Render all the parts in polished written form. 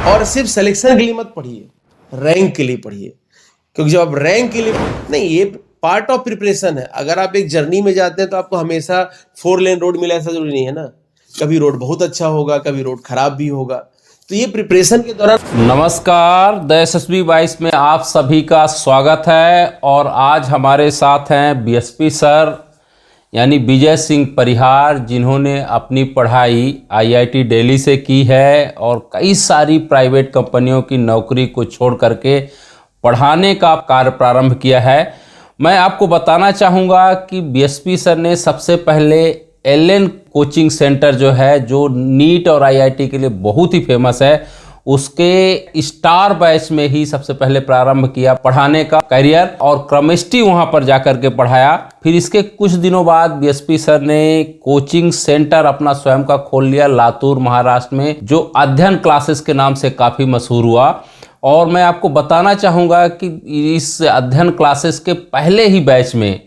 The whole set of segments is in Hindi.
और सिर्फ सिलेक्शन के लिए मत पढ़िए, रैंक के लिए पढ़िए। क्योंकि जब आप रैंक के लिए नहीं, ये पार्ट ऑफ प्रिपरेशन है। अगर आप एक जर्नी में जाते हैं तो आपको हमेशा 4 लेन रोड मिला ऐसा जरूरी नहीं है ना। कभी रोड बहुत अच्छा होगा, कभी रोड खराब भी होगा। तो ये प्रिपरेशन के दौरान। नमस्कार, द यशस्वी 22 में आप सभी का स्वागत है। और आज हमारे साथ हैं बीएसपी सर यानी विजय सिंह परिहार, जिन्होंने अपनी पढ़ाई आईआईटी दिल्ली से की है और कई सारी प्राइवेट कंपनियों की नौकरी को छोड़ करके पढ़ाने का कार्य प्रारंभ किया है। मैं आपको बताना चाहूँगा कि बीएसपी सर ने सबसे पहले एलएन कोचिंग सेंटर जो है, जो नीट और आईआईटी के लिए बहुत ही फेमस है, उसके स्टार बैच में ही सबसे पहले प्रारंभ किया पढ़ाने का करियर और केमिस्ट्री वहां पर जाकर के पढ़ाया। फिर इसके कुछ दिनों बाद बीएसपी सर ने कोचिंग सेंटर अपना स्वयं का खोल लिया लातूर महाराष्ट्र में, जो अध्ययन क्लासेस के नाम से काफ़ी मशहूर हुआ। और मैं आपको बताना चाहूँगा कि इस अध्ययन क्लासेस के पहले ही बैच में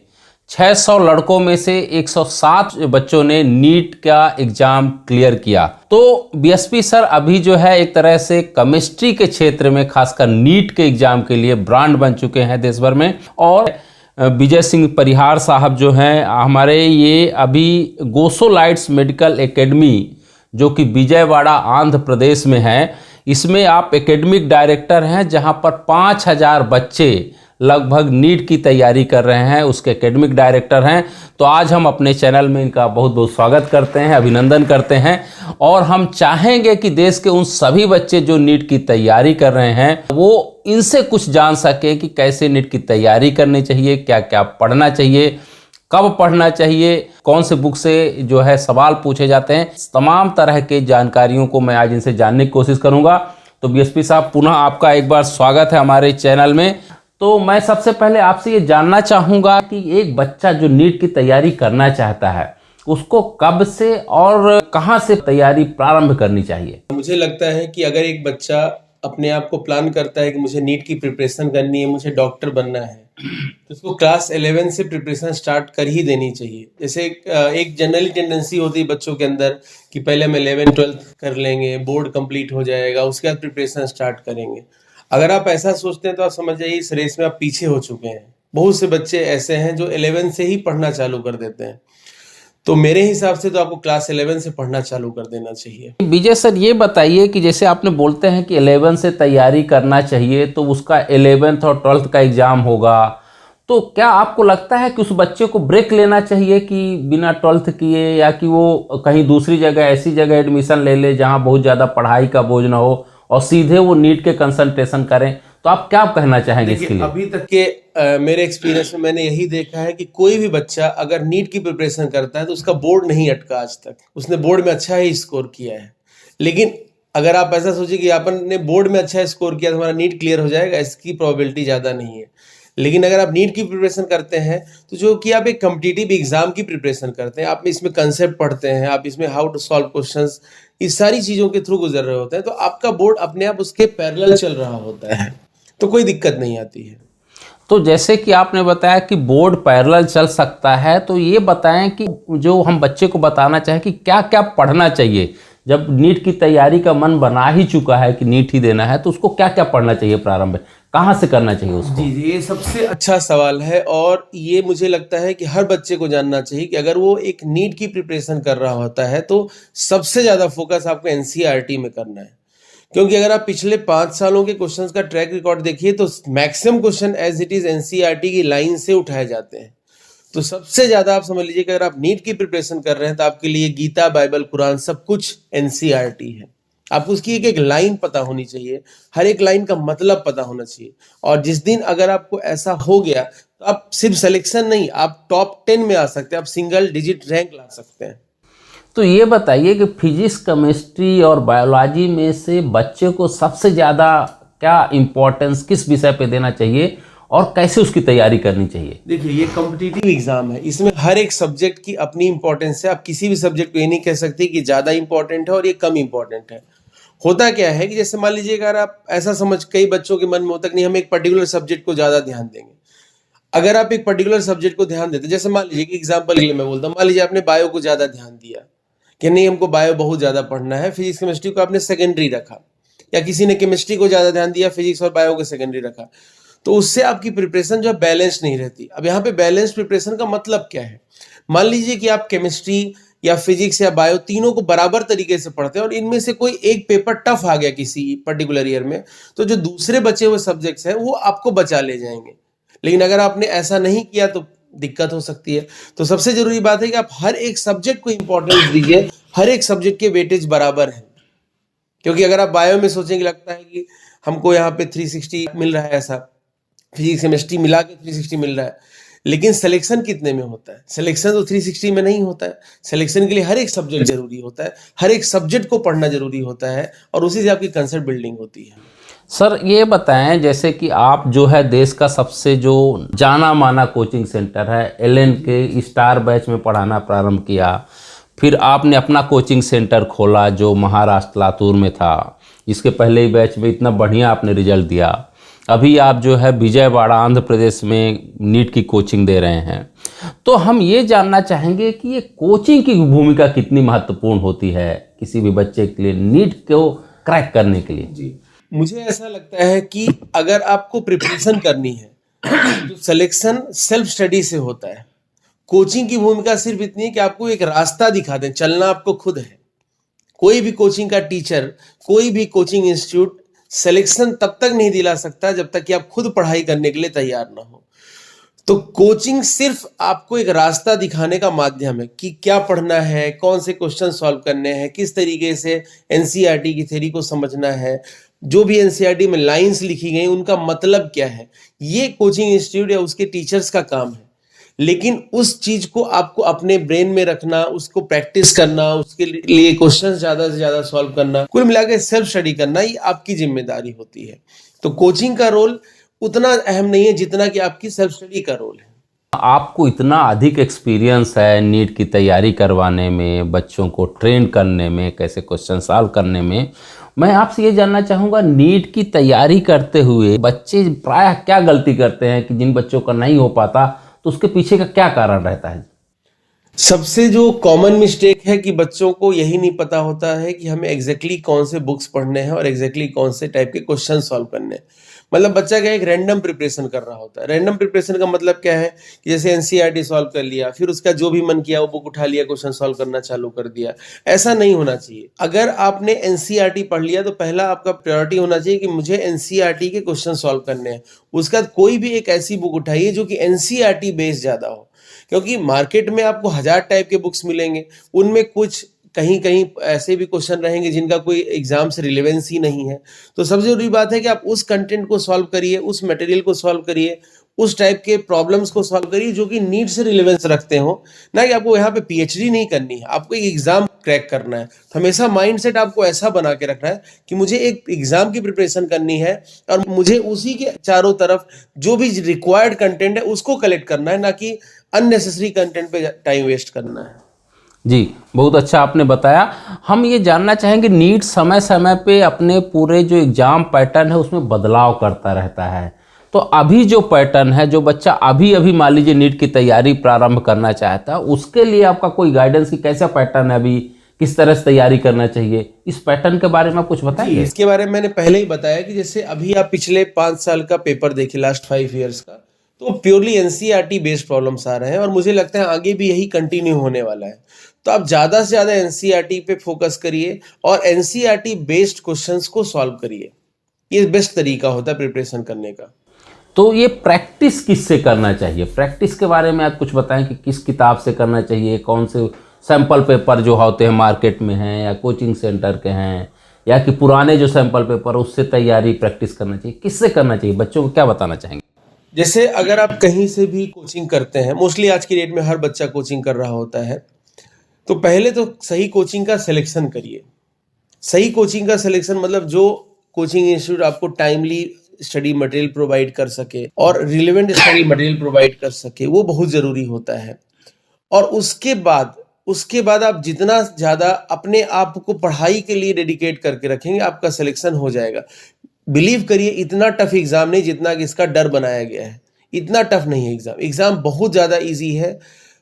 600 लड़कों में से 107 बच्चों ने नीट का एग्जाम क्लियर किया। तो बीएसपी सर अभी जो है एक तरह से केमिस्ट्री के क्षेत्र में खासकर नीट के एग्जाम के लिए ब्रांड बन चुके हैं देश भर में। और विजय सिंह परिहार साहब जो हैं हमारे, ये अभी गोसोलाइट्स मेडिकल एकेडमी जो कि विजयवाड़ा आंध्र प्रदेश में है, इसमें आप एकेडमिक डायरेक्टर हैं, जहां पर 5000 बच्चे लगभग नीट की तैयारी कर रहे हैं, उसके एकेडमिक डायरेक्टर हैं। तो आज हम अपने चैनल में इनका बहुत बहुत स्वागत करते हैं, अभिनंदन करते हैं। और हम चाहेंगे कि देश के उन सभी बच्चे जो नीट की तैयारी कर रहे हैं वो इनसे कुछ जान सके कि कैसे नीट की तैयारी करनी चाहिए, क्या क्या पढ़ना चाहिए, कब पढ़ना चाहिए, कौन से बुक से जो है सवाल पूछे जाते हैं। तमाम तरह के जानकारियों को मैं आज इनसे जानने की कोशिश करूंगा। तो बीएसपी साहब, पुनः आपका एक बार स्वागत है हमारे चैनल में। तो मैं सबसे पहले आपसे ये जानना चाहूँगा कि एक बच्चा जो नीट की तैयारी करना चाहता है, उसको कब से और कहाँ से तैयारी प्रारंभ करनी चाहिए? मुझे लगता है कि अगर एक बच्चा अपने आप को प्लान करता है कि मुझे नीट की प्रिपरेशन करनी है, मुझे डॉक्टर बनना है, तो उसको क्लास 11 से प्रिपरेशन स्टार्ट कर ही देनी चाहिए। जैसे एक जनरली टेंडेंसी होती है बच्चों के अंदर कि पहले हम 11 12 कर लेंगे, बोर्ड कंप्लीट हो जाएगा, उसके बाद प्रिपरेशन स्टार्ट करेंगे। अगर आप ऐसा सोचते हैं तो आप समझ जाइए इस रेस में आप पीछे हो चुके हैं। बहुत से बच्चे ऐसे हैं जो 11 से ही पढ़ना चालू कर देते हैं। तो मेरे हिसाब से तो आपको क्लास 11 से पढ़ना चालू कर देना चाहिए। विजय सर, ये बताइए कि जैसे आपने बोलते हैं कि 11 से तैयारी करना चाहिए, तो उसका 11th और 12th का एग्जाम होगा, तो क्या आपको लगता है कि उस बच्चे को ब्रेक लेना चाहिए कि बिना 12th किए, या कि वो कहीं दूसरी जगह ऐसी जगह एडमिशन ले ले जहां बहुत ज़्यादा पढ़ाई का बोझ ना हो और सीधे वो नीट के कंसंट्रेशन करें? तो आप क्या कहना चाहेंगे इसके लिए? अभी तक के मेरे एक्सपीरियंस में मैंने यही देखा है कि कोई भी बच्चा अगर नीट की प्रिपरेशन करता है तो उसका बोर्ड नहीं अटका आज तक। उसने बोर्ड में अच्छा ही स्कोर किया है। लेकिन अगर आप ऐसा सोचिए कि आपने बोर्ड में अच्छा स्कोर किया तो हमारा नीट क्लियर हो जाएगा, इसकी प्रोबेबिलिटी ज़्यादा नहीं है। लेकिन अगर आप नीट की प्रिपरेशन करते हैं तो जो कि आप एक कॉम्पिटिटिव एग्जाम की प्रिपरेशन करते हैं, आप इसमें कंसेप्ट पढ़ते हैं, आप इसमें हाउ टू सॉल्व क्वेश्चंस, इस सारी चीज़ों के थ्रू गुजर रहे होते हैं, तो आपका बोर्ड अपने आप उसके पैरेलल चल रहा होता है, तो कोई दिक्कत नहीं आती है। तो जैसे कि आपने बताया कि बोर्ड पैरेलल चल सकता है, तो ये बताएं कि जो हम बच्चे को बताना चाहें कि क्या क्या पढ़ना चाहिए। जब नीट की तैयारी का मन बना ही चुका है कि नीट ही देना है, तो उसको क्या क्या पढ़ना चाहिए प्रारंभ में, कहाँ से करना चाहिए उसको? जी, ये सबसे अच्छा सवाल है और ये मुझे लगता है कि हर बच्चे को जानना चाहिए कि अगर वो एक नीट की प्रिपरेशन कर रहा होता है तो सबसे ज़्यादा फोकस आपको एनसीईआरटी में करना है। क्योंकि अगर आप पिछले 5 सालों के क्वेश्चंस का ट्रैक रिकॉर्ड देखिए तो maximum question as it is NCERT की लाइन से उठाए जाते हैं। तो सबसे ज़्यादा आप समझ लीजिए कि अगर आप नीट की प्रिपरेशन कर रहे हैं तो आपके लिए गीता, बाइबल, कुरान सब कुछ एनसीईआरटी है। आपको उसकी एक एक लाइन पता होनी चाहिए, हर एक लाइन का मतलब पता होना चाहिए। और जिस दिन अगर आपको ऐसा हो गया तो आप सिर्फ सिलेक्शन नहीं, आप टॉप 10 में आ सकते हैं, आप सिंगल डिजिट रैंक ला सकते हैं। तो ये बताइए कि फिजिक्स, केमिस्ट्री और बायोलॉजी में से बच्चे को सबसे ज़्यादा क्या इम्पोर्टेंस किस विषय पे देना चाहिए और कैसे उसकी तैयारी करनी चाहिए? देखिए, ये कॉम्पिटिटिव एग्जाम है, इसमें हर एक सब्जेक्ट की अपनी इंपॉर्टेंस है। आप किसी भी सब्जेक्ट को ये नहीं कह सकते कि ज़्यादा इंपॉर्टेंट है और ये कम इंपॉर्टेंट है। होता क्या है कि जैसे मान लीजिए अगर आप ऐसा समझ, कई बच्चों के मन में होता है कि नहीं हम एक पर्टिकुलर सब्जेक्ट को ज़्यादा ध्यान देंगे। अगर आप एक पर्टिकुलर सब्जेक्ट को ध्यान देते, जैसे मान लीजिए कि एग्जाम्पल के लिए मैं बोलता हूँ, मान लीजिए आपने बायो को ज़्यादा ध्यान दिया कि नहीं हमको बायो बहुत ज़्यादा पढ़ना है, फिजिक्स केमिस्ट्री को आपने सेकेंडरी रखा, या किसी ने केमिस्ट्री को ज़्यादा ध्यान दिया, फिजिक्स और बायो को सेकेंडरी रखा, तो उससे आपकी प्रिपरेशन जो है बैलेंस नहीं रहती। अब यहाँ पे बैलेंस प्रिपरेशन का मतलब क्या है? मान लीजिए कि आप केमिस्ट्री या फिजिक्स या बायो तीनों को बराबर तरीके से पढ़ते हैं और इनमें से कोई एक पेपर टफ आ गया किसी पर्टिकुलर ईयर में, तो जो दूसरे बचे हुए सब्जेक्ट्स हैं वो आपको बचा ले जाएंगे। लेकिन अगर आपने ऐसा नहीं किया तो दिक्कत हो सकती है। तो सबसे जरूरी बात है कि आप हर एक सब्जेक्ट को इंपॉर्टेंस दीजिए, हर एक सब्जेक्ट के वेटेज बराबर है। क्योंकि अगर आप बायो में सोचेंगे, लगता है कि हमको यहाँ पे 360 मिल रहा है, ऐसा फिजिक्स केमिस्ट्री मिला के 360 मिल रहा है, लेकिन सिलेक्शन कितने में होता है? सिलेक्शन तो 360 में नहीं होता है। सिलेक्शन के लिए हर एक सब्जेक्ट जरूरी होता है, हर एक सब्जेक्ट को पढ़ना जरूरी होता है और उसी से आपकी कंसेप्ट बिल्डिंग होती है। सर ये बताएं, जैसे कि आप जो है देश का सबसे जो जाना माना कोचिंग सेंटर है एलन के स्टार बैच में पढ़ाना प्रारंभ किया, फिर आपने अपना कोचिंग सेंटर खोला जो महाराष्ट्र लातूर में था, इसके पहले ही बैच में इतना बढ़िया आपने रिजल्ट दिया। अभी आप जो है विजयवाड़ा आंध्र प्रदेश में नीट की कोचिंग दे रहे हैं। तो हम ये जानना चाहेंगे कि ये कोचिंग की भूमिका कितनी महत्वपूर्ण होती है किसी भी बच्चे के लिए नीट को क्रैक करने के लिए? जी, मुझे ऐसा लगता है कि अगर आपको प्रिपरेशन करनी है तो सिलेक्शन सेल्फ स्टडी से होता है। कोचिंग की भूमिका सिर्फ इतनी है कि आपको एक रास्ता दिखा दें, चलना आपको खुद है। कोई भी कोचिंग का टीचर, कोई भी कोचिंग इंस्टीट्यूट सिलेक्शन तब तक नहीं दिला सकता जब तक कि आप खुद पढ़ाई करने के लिए तैयार ना हो। तो कोचिंग सिर्फ आपको एक रास्ता दिखाने का माध्यम है कि क्या पढ़ना है, कौन से क्वेश्चन सॉल्व करने हैं, किस तरीके से एनसीईआरटी की थ्योरी को समझना है, जो भी एनसीईआरटी में लाइंस लिखी गई उनका मतलब क्या है, ये कोचिंग इंस्टीट्यूट या उसके टीचर्स का काम है। लेकिन उस चीज को आपको अपने ब्रेन में रखना, उसको प्रैक्टिस करना, उसके लिए क्वेश्चन ज्यादा से ज्यादा सॉल्व करना, कुल मिलाकर सेल्फ स्टडी करना, ये आपकी जिम्मेदारी होती है। तो कोचिंग का रोल उतना अहम नहीं है जितना कि आपकी सेल्फ स्टडी का रोल है। आपको इतना अधिक एक्सपीरियंस है नीट की तैयारी करवाने में, बच्चों को ट्रेन करने में, कैसे क्वेश्चन सॉल्व करने में। मैं आपसे ये जानना चाहूँगा, नीट की तैयारी करते हुए बच्चे प्रायः क्या गलती करते हैं कि जिन बच्चों का नहीं हो पाता, तो उसके पीछे का क्या कारण रहता है? सबसे जो कॉमन मिस्टेक है कि बच्चों को यही नहीं पता होता है कि हमें एग्जैक्टली कौन से बुक्स पढ़ने हैं और एग्जैक्टली कौन से टाइप के क्वेश्चन सॉल्व करने हैं। मतलब बच्चा क्या एक रैंडम प्रिपरेशन कर रहा होता है। रैंडम प्रिपरेशन का मतलब क्या है कि जैसे एनसीईआरटी सॉल्व कर लिया, फिर उसका जो भी मन किया वो बुक उठा लिया, क्वेश्चन सॉल्व करना चालू कर दिया। ऐसा नहीं होना चाहिए। अगर आपने एनसीईआरटी पढ़ लिया तो पहला आपका प्रायोरिटी होना चाहिए कि मुझे एनसीईआरटी के क्वेश्चन सॉल्व करने हैं। उसके बाद कोई भी एक ऐसी बुक उठाइए जो कि एनसीईआरटी बेस्ड ज्यादा हो, क्योंकि मार्केट में आपको 1000 टाइप के बुक्स मिलेंगे, उनमें कुछ कहीं कहीं ऐसे भी क्वेश्चन रहेंगे जिनका कोई एग्जाम से रिलेवेंस ही नहीं है। तो सबसे जरूरी बात है कि आप उस कंटेंट को सॉल्व करिए, उस मटेरियल को सॉल्व करिए, उस टाइप के प्रॉब्लम्स को सॉल्व करिए जो कि नीट से रिलेवेंस रखते हो। ना कि आपको यहाँ पे पीएचडी नहीं करनी है, आपको एक एग्जाम क्रैक करना है। तो हमेशा माइंडसेट आपको ऐसा बना के रखना है कि मुझे एक एग्जाम की प्रिपरेशन करनी है और मुझे उसी के चारों तरफ जो भी रिक्वायर्ड कंटेंट है उसको कलेक्ट करना है, ना कि अननेसेसरी कंटेंट पे टाइम वेस्ट करना है। जी, बहुत अच्छा आपने बताया। हम ये जानना चाहेंगे, नीट समय समय पे अपने पूरे जो एग्ज़ाम पैटर्न है उसमें बदलाव करता रहता है। तो अभी जो पैटर्न है, जो बच्चा अभी अभी मान लीजिए नीट की तैयारी प्रारंभ करना चाहता है, उसके लिए आपका कोई गाइडेंस कि कैसा पैटर्न है, अभी किस तरह से तैयारी करना चाहिए, इस पैटर्न के बारे में आप कुछ बताइए? इसके बारे में मैंने पहले ही बताया कि जैसे अभी आप पिछले 5 साल का पेपर देखिए, लास्ट 5 ईयर्स का, तो प्योरली एनसीईआरटी बेस्ड प्रॉब्लम्स आ रहे हैं और मुझे लगता है आगे भी यही कंटिन्यू होने वाला है। तो आप ज़्यादा से ज़्यादा एनसीईआरटी पे फोकस करिए और एनसीईआरटी बेस्ड क्वेश्चंस को सॉल्व करिए। ये बेस्ट तरीका होता है प्रिपरेशन करने का। तो ये प्रैक्टिस किससे करना चाहिए? प्रैक्टिस के बारे में आप कुछ बताएं कि किस किताब से करना चाहिए, कौन से सैम्पल पेपर जो होते हैं मार्केट में हैं या कोचिंग सेंटर के हैं, या कि पुराने जो सैम्पल पेपर उससे तैयारी प्रैक्टिस करना चाहिए, किससे करना चाहिए? बच्चों को क्या बताना चाहेंगे? जैसे अगर आप कहीं से भी कोचिंग करते हैं, मोस्टली आज की डेट में हर बच्चा कोचिंग कर रहा होता है, तो पहले तो सही कोचिंग का सिलेक्शन करिए। सही कोचिंग का सिलेक्शन मतलब जो कोचिंग इंस्टीट्यूट आपको टाइमली स्टडी मटेरियल प्रोवाइड कर सके और रिलेवेंट स्टडी मटेरियल प्रोवाइड कर सके, वो बहुत ज़रूरी होता है। और उसके बाद आप जितना ज़्यादा अपने आप को पढ़ाई के लिए डेडिकेट करके रखेंगे, आपका सिलेक्शन हो जाएगा। बिलीव करिए, इतना टफ एग्ज़ाम नहीं जितना कि इसका डर बनाया गया है। इतना टफ नहीं है एग्ज़ाम बहुत ज़्यादा ईजी है।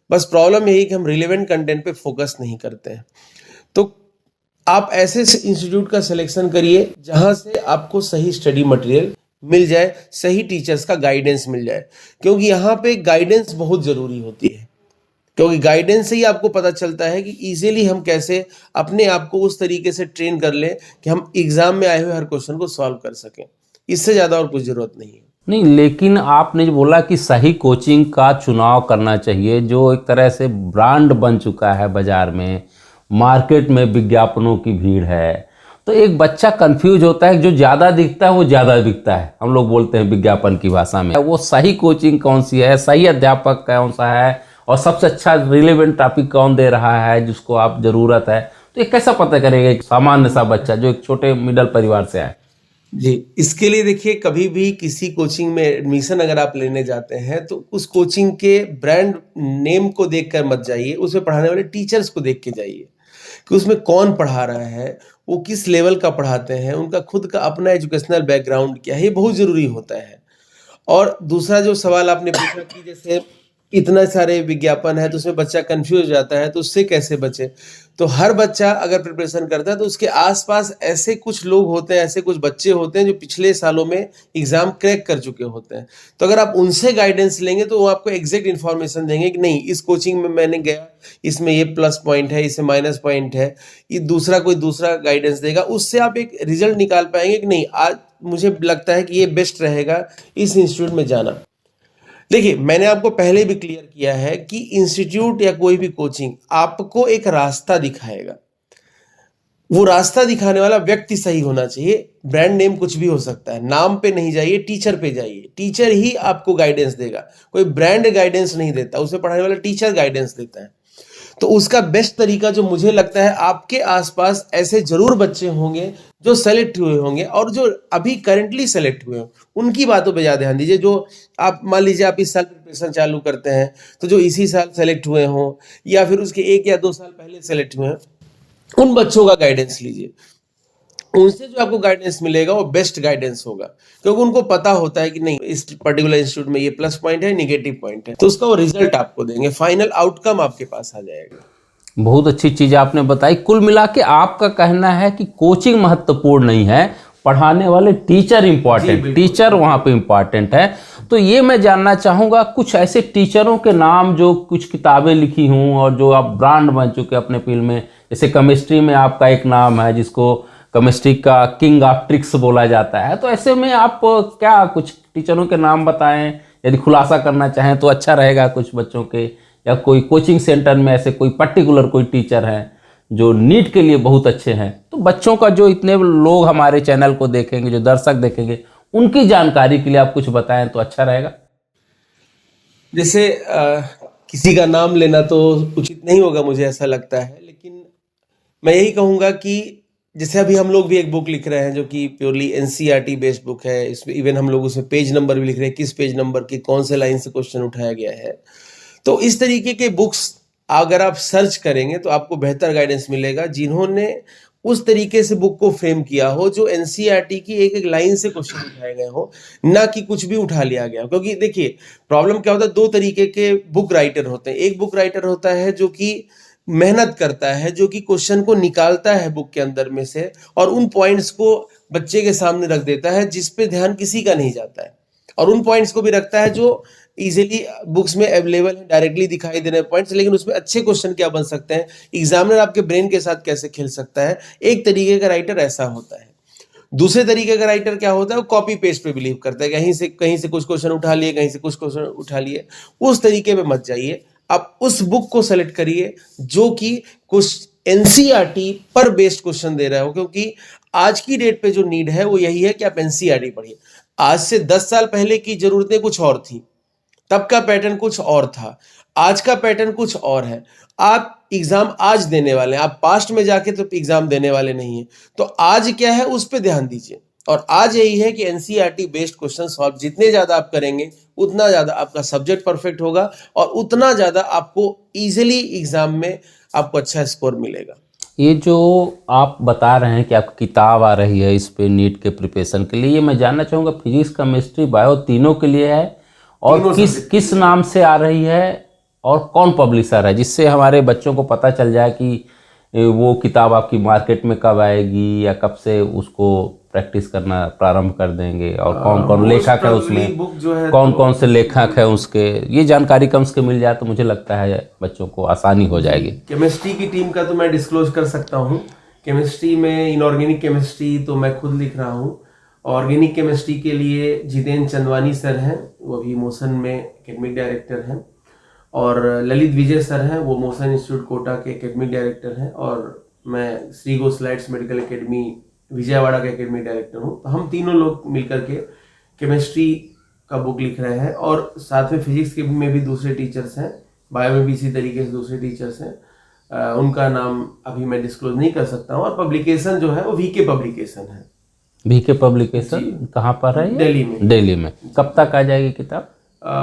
बस प्रॉब्लम यही कि हम रिलेवेंट कंटेंट पे फोकस नहीं करते हैं। तो आप ऐसे इंस्टीट्यूट का सिलेक्शन करिए जहां से आपको सही स्टडी मटेरियल मिल जाए, सही टीचर्स का गाइडेंस मिल जाए, क्योंकि यहाँ पे गाइडेंस बहुत जरूरी होती है। क्योंकि गाइडेंस से ही आपको पता चलता है कि इजीली हम कैसे अपने आप को उस तरीके से ट्रेन कर लें कि हम एग्जाम में आए हुए हर क्वेश्चन को सॉल्व कर सकें। इससे ज़्यादा और कुछ ज़रूरत नहीं है। नहीं, लेकिन आपने जो बोला कि सही कोचिंग का चुनाव करना चाहिए, जो एक तरह से ब्रांड बन चुका है बाज़ार में, मार्केट में विज्ञापनों की भीड़ है, तो एक बच्चा कंफ्यूज होता है। जो ज़्यादा दिखता है वो ज़्यादा दिखता है, हम लोग बोलते हैं विज्ञापन की भाषा में। वो सही कोचिंग कौन सी है, सही अध्यापक कौन सा है, और सबसे अच्छा रिलेवेंट टॉपिक कौन दे रहा है जिसको आप ज़रूरत है, तो ये कैसा पता करेगा एक सामान्य सा बच्चा जो एक छोटे मिडिल परिवार से आए? जी, इसके लिए देखिए, कभी भी किसी कोचिंग में एडमिशन अगर आप लेने जाते हैं तो उस कोचिंग के ब्रांड नेम को देखकर मत जाइए, उसमें पढ़ाने वाले टीचर्स को देख के जाइए कि उसमें कौन पढ़ा रहा है, वो किस लेवल का पढ़ाते हैं, उनका खुद का अपना एजुकेशनल बैकग्राउंड क्या है, ये बहुत ज़रूरी होता है। और दूसरा जो सवाल आपने पूछा कि जैसे इतना सारे विज्ञापन है तो उसमें बच्चा कंफ्यूज हो जाता है, तो उससे कैसे बचे? तो हर बच्चा अगर प्रिपरेशन करता है तो उसके आसपास ऐसे कुछ लोग होते हैं, ऐसे कुछ बच्चे होते हैं जो पिछले सालों में एग्जाम क्रैक कर चुके होते हैं। तो अगर आप उनसे गाइडेंस लेंगे तो वो आपको एग्जैक्ट इन्फॉर्मेशन देंगे कि नहीं, इस कोचिंग में मैंने गया, इसमें ये प्लस पॉइंट है, इसमें माइनस पॉइंट है, ये दूसरा कोई दूसरा गाइडेंस देगा। उससे आप एक रिजल्ट निकाल पाएंगे कि नहीं, आज मुझे लगता है कि ये बेस्ट रहेगा इस इंस्टीट्यूट में जाना। देखिए, मैंने आपको पहले भी क्लियर किया है कि इंस्टीट्यूट या कोई भी कोचिंग आपको एक रास्ता दिखाएगा। वो रास्ता दिखाने वाला व्यक्ति सही होना चाहिए। ब्रांड नेम कुछ भी हो सकता है, नाम पे नहीं जाइए, टीचर पे जाइए। टीचर ही आपको गाइडेंस देगा, कोई ब्रांड गाइडेंस नहीं देता, उसे पढ़ाने वाला टीचर गाइडेंस देता है। तो उसका बेस्ट तरीका जो मुझे लगता है, आपके आसपास ऐसे जरूर बच्चे होंगे जो सेलेक्ट हुए होंगे, और जो अभी करंटली सेलेक्ट हुए हैं उनकी बातों पे ज़्यादा ध्यान दीजिए। जो आप मान लीजिए आप इस साल प्रिपरेशन चालू करते हैं, तो जो इसी साल सेलेक्ट हुए हों या फिर उसके 1 या 2 साल पहले सेलेक्ट हुए हैं, उन बच्चों का गाइडेंस लीजिए। उनसे जो आपको गाइडेंस मिलेगा वो बेस्ट गाइडेंस होगा, क्योंकि उनको पता होता है कि नहीं, इस पर्टिकुलर इंस्टीट्यूट में ये प्लस पॉइंट है, निगेटिव पॉइंट है, तो उसका वो रिजल्ट आपको देंगे, फाइनल आउटकम आपके पास आ जाएगा। बहुत अच्छी चीज़ आपने बताई। कुल मिला के आपका कहना है कि कोचिंग महत्वपूर्ण नहीं है, पढ़ाने वाले टीचर इम्पॉर्टेंट, टीचर वहाँ पे इम्पॉर्टेंट है। तो ये मैं जानना चाहूँगा, कुछ ऐसे टीचरों के नाम जो कुछ किताबें लिखी हों और जो आप ब्रांड बन चुके अपने फील्ड में। जैसे केमिस्ट्री में आपका एक नाम है जिसको केमिस्ट्री का किंग ऑफ ट्रिक्स बोला जाता है, तो ऐसे में आप क्या कुछ टीचरों के नाम बताएं, यदि खुलासा करना चाहें तो अच्छा रहेगा कुछ बच्चों के, या कोई कोचिंग सेंटर में ऐसे कोई पर्टिकुलर कोई टीचर हैं जो नीट के लिए बहुत अच्छे हैं, तो बच्चों का जो इतने लोग हमारे चैनल को देखेंगे, जो दर्शक देखेंगे, उनकी जानकारी के लिए आप कुछ बताएं तो अच्छा रहेगा। जैसे किसी का नाम लेना तो उचित नहीं होगा, मुझे ऐसा लगता है, लेकिन मैं यही कहूँगा कि जैसे अभी हम लोग भी एक बुक लिख रहे हैं जो कि प्योरली एनसीईआरटी बेस्ड बुक है। इसमें इवन हम लोग उसमें पेज नंबर भी लिख रहे हैं, किस पेज नंबर की कौन से लाइन से क्वेश्चन उठाया गया है। तो इस तरीके के बुक्स अगर आप सर्च करेंगे तो आपको बेहतर गाइडेंस मिलेगा, जिन्होंने उस तरीके से बुक को फ्रेम किया हो जो एनसीईआरटी की एक एक लाइन से क्वेश्चन उठाए गए हो, ना कि कुछ भी उठा लिया गया। क्योंकि देखिए, प्रॉब्लम क्या होता है, 2 तरीके के बुक राइटर होते हैं। एक बुक राइटर होता है जो कि मेहनत करता है, जो कि क्वेश्चन को निकालता है बुक के अंदर में से और उन पॉइंट्स को बच्चे के सामने रख देता है जिस पे ध्यान किसी का नहीं जाता है, और उन पॉइंट्स को भी रखता है जो इजीली बुक्स में अवेलेबल है, डायरेक्टली दिखाई दे रहे पॉइंट्स, लेकिन उसमें अच्छे क्वेश्चन क्या बन सकते हैं, एग्जामिनर आपके ब्रेन के साथ कैसे खेल सकता है। एक तरीके का राइटर ऐसा होता है। दूसरे तरीके का राइटर क्या होता है, वो कॉपी पेस्ट पे बिलीव करता है, कहीं से कुछ क्वेश्चन उठा लिए, कहीं से कुछ क्वेश्चन उठा लिए। उस तरीके पे मत जाइए, आप उस बुक को सेलेक्ट करिए जो कि कुछ एनसीईआरटी पर बेस्ड क्वेश्चन दे रहा हो, क्योंकि आज की डेट पे जो नीड है वो यही है कि आप एनसीईआरटी पढ़िए। आज से 10 साल पहले की जरूरतें कुछ और थी, तब का पैटर्न कुछ और था, आज का पैटर्न कुछ और है। आप एग्जाम आज देने वाले हैं, आप पास्ट में जाके तो एग्जाम देने वाले नहीं है। तो आज क्या है उस पर ध्यान दीजिए, और आज यही है कि एनसीईआरटी बेस्ड क्वेश्चन सॉल्व जितने ज्यादा आप करेंगे उतना ज्यादा आपका सब्जेक्ट परफेक्ट होगा और उतना ज्यादा आपको इजीली एग्जाम में आपको अच्छा स्कोर मिलेगा। ये जो आप बता रहे हैं कि आपकी किताब आ रही है इस पे नीट के प्रिपरेशन के लिए, ये मैं जानना चाहूँगा फिजिक्स, केमिस्ट्री, बायो तीनों के लिए है, और किस नाम से आ रही है और कौन पब्लिशर है, जिससे हमारे बच्चों को पता चल जाए कि वो किताब आपकी मार्केट में कब आएगी या कब से उसको प्रैक्टिस करना प्रारंभ कर देंगे, और कौन कौन लेखक है उसमें, बुक जो है कौन कौन से लेखक है उसके, ये जानकारी कम से कम मिल जाए तो मुझे लगता है बच्चों को आसानी हो जाएगी। केमिस्ट्री की टीम का तो मैं डिस्क्लोज कर सकता हूँ। केमिस्ट्री में इनऑर्गेनिक केमिस्ट्री तो मैं खुद लिख रहा हूँ। ऑर्गेनिक केमिस्ट्री के लिए जितेंद्र चंदवानी सर हैं, वो अभी मोशन में एकेडमिक डायरेक्टर हैं, और ललित विजय सर हैं, वो मोशन इंस्टीट्यूट कोटा के एकेडमिक डायरेक्टर हैं, और मैं श्री गो स्लाइड्स मेडिकल एकेडमी विजयवाड़ा का एकेडमिक डायरेक्टर हूँ। तो हम तीनों लोग मिलकर के केमिस्ट्री का बुक लिख रहे हैं, और साथ में फिजिक्स के में भी दूसरे टीचर्स हैं, बायो में भी इसी तरीके से दूसरे टीचर्स हैं। उनका नाम अभी मैं डिस्क्लोज नहीं कर सकता हूँ। और पब्लिकेशन जो है वो वीके पब्लिकेशन है। वीके पब्लिकेशन कहाँ पर है? दिल्ली में। दिल्ली में। कब तक आ जाएगी किताब?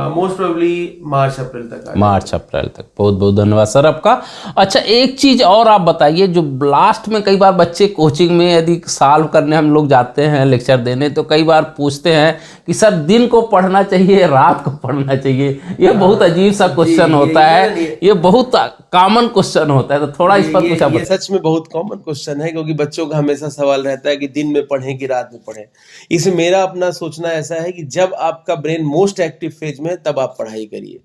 मोस्ट प्रोबेबली मार्च अप्रैल तक। मार्च अप्रैल तक। बहुत बहुत धन्यवाद सर आपका। अच्छा, एक चीज़ और आप बताइए, जो लास्ट में कई बार बच्चे कोचिंग में यदि सॉल्व करने हम लोग जाते हैं लेक्चर देने, तो कई बार पूछते हैं कि सर दिन को पढ़ना चाहिए रात को पढ़ना चाहिए। ये बहुत अजीब सा क्वेश्चन होता है, ये बहुत कॉमन क्वेश्चन होता है, तो थोड़ा इस पर कुछ आप। ये सच में बहुत कॉमन क्वेश्चन है, क्योंकि बच्चों का हमेशा सवाल रहता है कि दिन में पढ़ें कि रात में पढ़ें। इसमें मेरा अपना सोचना ऐसा है कि जब आपका ब्रेन मोस्ट एक्टिव फेज में, तब आप पढ़ाई करिए।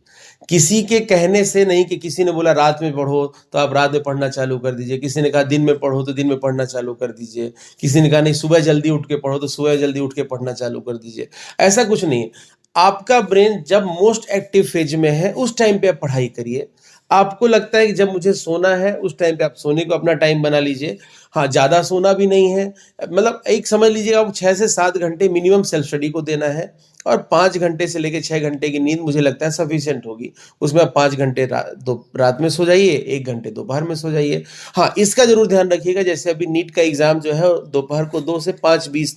किसी के कहने से नहीं, कि किसी ने बोला रात में पढ़ो तो आप रात में पढ़ना चालू कर दीजिए, किसी ने कहा दिन में पढ़ो तो दिन में पढ़ना चालू कर दीजिए, किसी ने कहा नहीं सुबह जल्दी उठ के पढ़ो तो सुबह जल्दी उठ के पढ़ना चालू कर दीजिए। ऐसा कुछ नहीं है। आपका ब्रेन जब मोस्ट एक्टिव फेज में है उस टाइम पे आप पढ़ाई करिए। आपको लगता है कि जब मुझे सोना है उस टाइम पे आप सोने को अपना टाइम बना लीजिए। हाँ, ज़्यादा सोना भी नहीं है, मतलब एक समझ लीजिएगा आप 6 से 7 घंटे मिनिमम सेल्फ स्टडी को देना है, और 5 घंटे से लेकर 6 घंटे की नींद मुझे लगता है सफिशिएंट होगी। उसमें आप 5 घंटे रात में सो जाइए, 1 घंटे दोपहर में सो जाइए। हाँ, इसका जरूर ध्यान रखिएगा, जैसे अभी नीट का एग्जाम जो है दोपहर को 2 से 5:20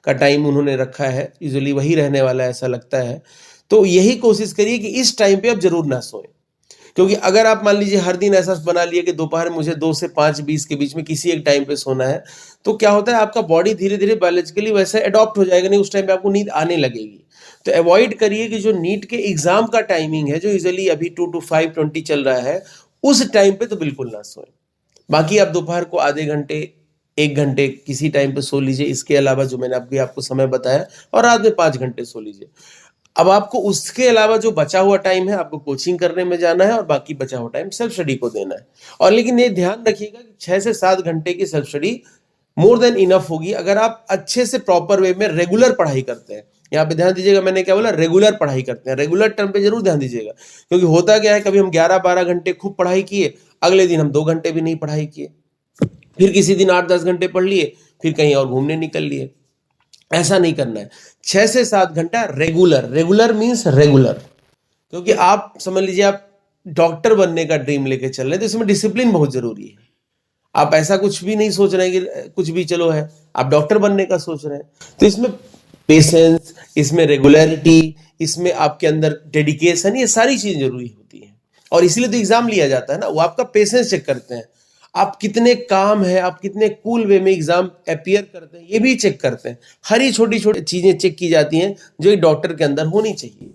का टाइम उन्होंने रखा है, यूजुअली वही रहने वाला है ऐसा लगता है। तो यही कोशिश करिए कि इस टाइम पे आप जरूर ना सोएं, क्योंकि अगर आप मान लीजिए हर दिन ऐसा बना लिए कि दोपहर मुझे 2 से 5:20 के बीच में किसी एक टाइम पे सोना है, तो क्या होता है आपका बॉडी धीरे धीरे बायोलॉजिकली वैसे अडॉप्ट हो जाएगा, नहीं उस टाइम पे आपको नींद आने लगेगी। तो अवॉइड करिए कि जो नीट के एग्जाम का टाइमिंग है, जो यूजुअली अभी 2 to 5:20 चल रहा है, उस टाइम पे तो बिल्कुल ना सोएं। बाकी आप दोपहर को आधे घंटे 1 घंटे किसी टाइम पे सो लीजिए, इसके अलावा जो मैंने अभी आपको समय बताया, और रात में 5 घंटे सो लीजिए। अब आपको उसके अलावा जो बचा हुआ टाइम है, आपको कोचिंग करने में जाना है, और बाकी बचा हुआ टाइम सेल्फ स्टडी को देना है। और लेकिन ये ध्यान रखिएगा कि 6 से 7 घंटे की self study more than enough होगी, अगर आप अच्छे से प्रॉपर वे में रेगुलर पढ़ाई करते हैं। यहाँ पे ध्यान दीजिएगा, मैंने क्या बोला, रेगुलर पढ़ाई करते हैं। रेगुलर टर्म पे जरूर ध्यान दीजिएगा, क्योंकि होता क्या है, कभी हम 11-12 घंटे खूब पढ़ाई किए, अगले दिन हम 2 घंटे भी नहीं पढ़ाई किए, फिर किसी दिन 8-10 घंटे पढ़ लिए, फिर कहीं और घूमने निकल लिए। ऐसा नहीं करना है। 6 से 7 घंटा रेगुलर। रेगुलर मीन्स रेगुलर, क्योंकि आप समझ लीजिए आप डॉक्टर बनने का ड्रीम लेके चल रहे हैं, तो इसमें डिसिप्लिन बहुत जरूरी है। आप ऐसा कुछ भी नहीं सोच रहे हैं कि कुछ भी चलो है, आप डॉक्टर बनने का सोच रहे हैं, तो इसमें पेशेंस, इसमें रेगुलरिटी, इसमें आपके अंदर डेडिकेशन, ये सारी चीजें जरूरी होती हैं। और इसलिए तो एग्जाम लिया जाता है ना, वो आपका पेशेंस चेक करते हैं, आप कितने काम है, आप कितने कूल वे में एग्जाम अपीयर करते हैं, ये भी चेक करते हैं। हर ही छोटी छोटी चीजें चेक की जाती हैं जो एक डॉक्टर के अंदर होनी चाहिए।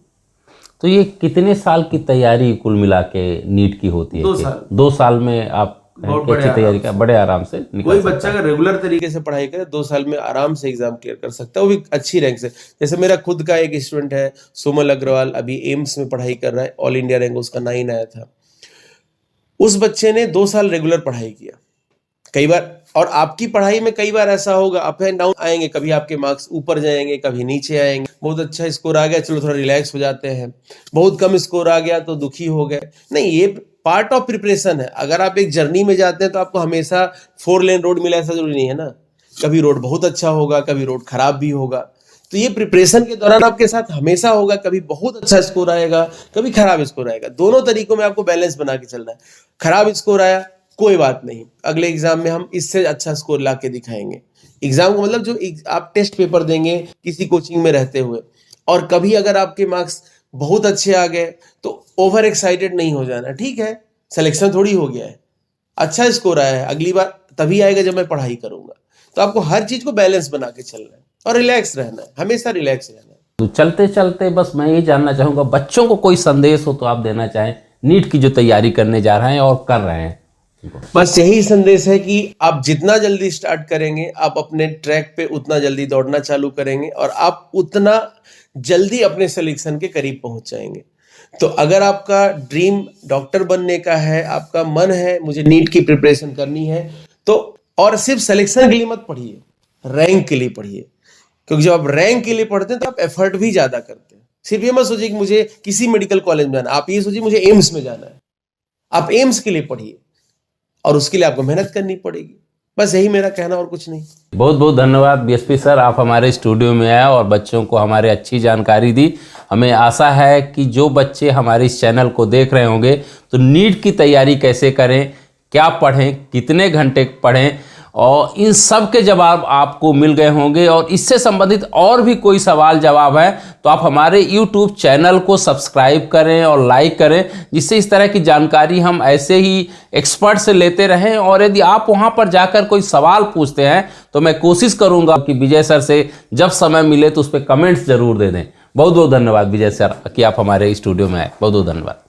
तो ये कितने साल की तैयारी कुल मिला के नीट की होती है? 2 साल। 2 साल में आप अच्छी तैयारी का बड़े आराम से निकल कोई बच्चा अगर रेगुलर तरीके से पढ़ाई करे 2 साल में आराम से एग्जाम क्लियर कर सकता है, वो भी अच्छी रैंक से। जैसे मेरा खुद का एक स्टूडेंट है सोमल अग्रवाल, अभी एम्स में पढ़ाई कर रहा है, ऑल इंडिया रैंक उसका 9 आया था। उस बच्चे ने 2 साल रेगुलर पढ़ाई किया। कई बार, और आपकी पढ़ाई में कई बार ऐसा होगा, अप एंड डाउन आएंगे, कभी आपके मार्क्स ऊपर जाएंगे, कभी नीचे आएंगे। बहुत अच्छा स्कोर आ गया, चलो थोड़ा रिलैक्स हो जाते हैं, बहुत कम स्कोर आ गया तो दुखी हो गए। नहीं, ये पार्ट ऑफ प्रिपरेशन है। अगर आप एक जर्नी में जाते हैं तो आपको हमेशा 4 लेन रोड मिला ऐसा जरूरी नहीं है ना, कभी रोड बहुत अच्छा होगा, कभी रोड खराब भी होगा। तो ये प्रिपरेशन के दौरान आपके साथ हमेशा होगा, कभी बहुत अच्छा स्कोर आएगा, कभी खराब स्कोर आएगा। दोनों तरीकों में आपको बैलेंस बना के चलना है। खराब स्कोर आया कोई बात नहीं, अगले एग्जाम में हम इससे अच्छा स्कोर ला के दिखाएंगे। एग्जाम का मतलब जो आप टेस्ट पेपर देंगे किसी कोचिंग में रहते हुए, और कभी अगर आपके मार्क्स बहुत अच्छे आ गए तो ओवर एक्साइटेड नहीं हो जाना। ठीक है, सिलेक्शन थोड़ी हो गया है, अच्छा स्कोर आया है, अगली बार तभी आएगा जब मैं पढ़ाई करूंगा। तो आपको हर चीज को बैलेंस बना के चलना है और रिलैक्स रहना है, हमेशा रिलैक्स रहना है। तो चलते चलते बस मैं ये जानना चाहूँगा, बच्चों को कोई संदेश हो तो आप देना चाहें, नीट की जो तैयारी करने जा रहे हैं और कर रहे हैं। बस यही संदेश है कि आप जितना जल्दी स्टार्ट करेंगे, आप अपने ट्रैक पे उतना जल्दी दौड़ना चालू करेंगे और आप उतना जल्दी अपने सिलेक्शन के करीब पहुंच जाएंगे। तो अगर आपका ड्रीम डॉक्टर बनने का है, आपका मन है मुझे नीट की प्रिपरेशन करनी है, तो और सिर्फ सिलेक्शन के लिए मत पढ़िए, रैंक के लिए पढ़िए। क्योंकि जब आप रैंक के लिए पढ़ते हैं तो आप एफर्ट भी ज्यादा करते हैं। सिर्फ ये मत सोचिए कि मुझे किसी मेडिकल कॉलेज में जाना, आप ये सोचिए मुझे एम्स में जाना है। आप एम्स के लिए पढ़िए और उसके लिए आपको मेहनत करनी पड़ेगी। बस यही मेरा कहना, और कुछ नहीं। बहुत बहुत धन्यवाद बीएसपी सर, आप हमारे स्टूडियो में आए और बच्चों को हमारे अच्छी जानकारी दी। हमें आशा है कि जो बच्चे हमारे इस चैनल को देख रहे होंगे तो नीट की तैयारी कैसे करें, क्या पढ़ें, कितने घंटे पढ़ें, और इन सब के जवाब आपको मिल गए होंगे। और इससे संबंधित और भी कोई सवाल जवाब है तो आप हमारे YouTube चैनल को सब्सक्राइब करें और लाइक करें, जिससे इस तरह की जानकारी हम ऐसे ही एक्सपर्ट से लेते रहें। और यदि आप वहां पर जाकर कोई सवाल पूछते हैं तो मैं कोशिश करूंगा कि विजय सर से जब समय मिले तो उस पर कमेंट्स जरूर दे दें। बहुत बहुत धन्यवाद विजय सर कि आप हमारे स्टूडियो में आए। बहुत बहुत धन्यवाद।